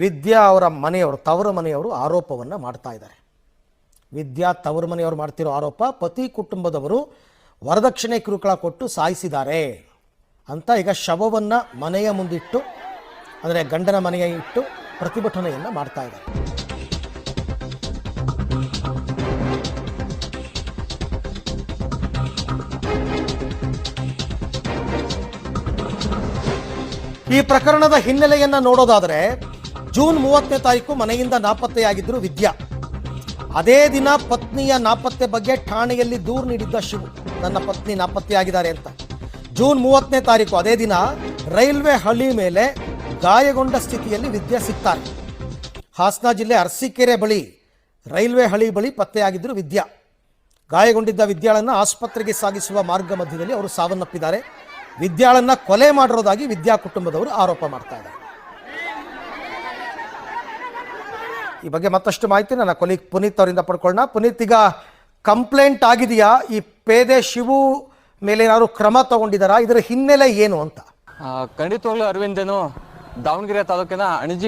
ವಿದ್ಯಾ ಅವರ ಮನೆಯವರು, ತವರು ಮನೆಯವರು ಆರೋಪವನ್ನು ಮಾಡ್ತಾ ಇದ್ದಾರೆ. ವಿದ್ಯಾ ತವರು ಮನೆಯವರು ಮಾಡ್ತಿರೋ ಆರೋಪ, ಪತಿ ಕುಟುಂಬದವರು ವರದಕ್ಷಿಣೆ ಕಿರುಕುಳ ಕೊಟ್ಟು ಸಾಯಿಸಿದ್ದಾರೆ ಅಂತ ಈಗ ಶವವನ್ನು ಮನೆಯ ಮುಂದಿಟ್ಟು, ಅಂದರೆ ಗಂಡನ ಮನೆಯ ಇಟ್ಟು ಪ್ರತಿಭಟನೆಯನ್ನು ಮಾಡ್ತಾ ಇದ್ದಾರೆ. ಈ ಪ್ರಕರಣದ ಹಿನ್ನೆಲೆಯನ್ನು ನೋಡೋದಾದರೆ, ಜೂನ್ 30ನೇ ತಾರೀಕು ಮನೆಯಿಂದ ನಾಪತ್ತೆಯಾಗಿದ್ದರು ವಿದ್ಯಾ. ಅದೇ ದಿನ ಪತ್ನಿಯ ನಾಪತ್ತೆ ಬಗ್ಗೆ ಠಾಣೆಯಲ್ಲಿ ದೂರು ನೀಡಿದ್ದ ಶಿವು, ನನ್ನ ಪತ್ನಿ ನಾಪತ್ತೆಯಾಗಿದ್ದಾರೆ ಅಂತ. ಜೂನ್ 30ನೇ ತಾರೀಕು ಅದೇ ದಿನ ರೈಲ್ವೆ ಹಳಿ ಮೇಲೆ ಗಾಯಗೊಂಡ ಸ್ಥಿತಿಯಲ್ಲಿ ವಿದ್ಯಾ ಸಿಗ್ತಾರೆ. ಹಾಸನ ಜಿಲ್ಲೆ ಅರಸೀಕೆರೆ ಬಳಿ ರೈಲ್ವೆ ಹಳಿ ಬಳಿ ಪತ್ತೆಯಾಗಿದ್ದರು ವಿದ್ಯಾ. ಗಾಯಗೊಂಡಿದ್ದ ವಿದ್ಯಾಳನ್ನು ಆಸ್ಪತ್ರೆಗೆ ಸಾಗಿಸುವ ಮಾರ್ಗ ಮಧ್ಯದಲ್ಲಿ ಅವರು ಸಾವನ್ನಪ್ಪಿದ್ದಾರೆ. ವಿದ್ಯಾಳನ್ನ ಕೊಲೆ ಮಾಡಿರೋದಾಗಿ ವಿದ್ಯಾ ಕುಟುಂಬದವರು ಆರೋಪ ಮಾಡ್ತಾ ಇದ್ದಾರೆ. ಈ ಬಗ್ಗೆ ಮತ್ತಷ್ಟು ಮಾಹಿತಿ ನನ್ನ ಕೊಲೀಗ್ ಪುನೀತ್ ಅವರಿಂದ ಪಡ್ಕೊಳ್ಳೋಣ. ಪುನೀತ್, ಈಗ ಕಂಪ್ಲೇಂಟ್ ಆಗಿದೆಯಾ? ಈ ಪೇದೆ ಶಿವು ಮೇಲೆ ಏನಾದ್ರು ಕ್ರಮ ತಗೊಂಡಿದ್ದಾರಾ? ಇದರ ಹಿನ್ನೆಲೆ ಏನು ಅಂತ? ಖಂಡಿತವಾಗ್ಲೂ ಅರವಿಂದನು ದಾವಣಗೆರೆ ತಾಲೂಕಿನ ಅಣಜಿ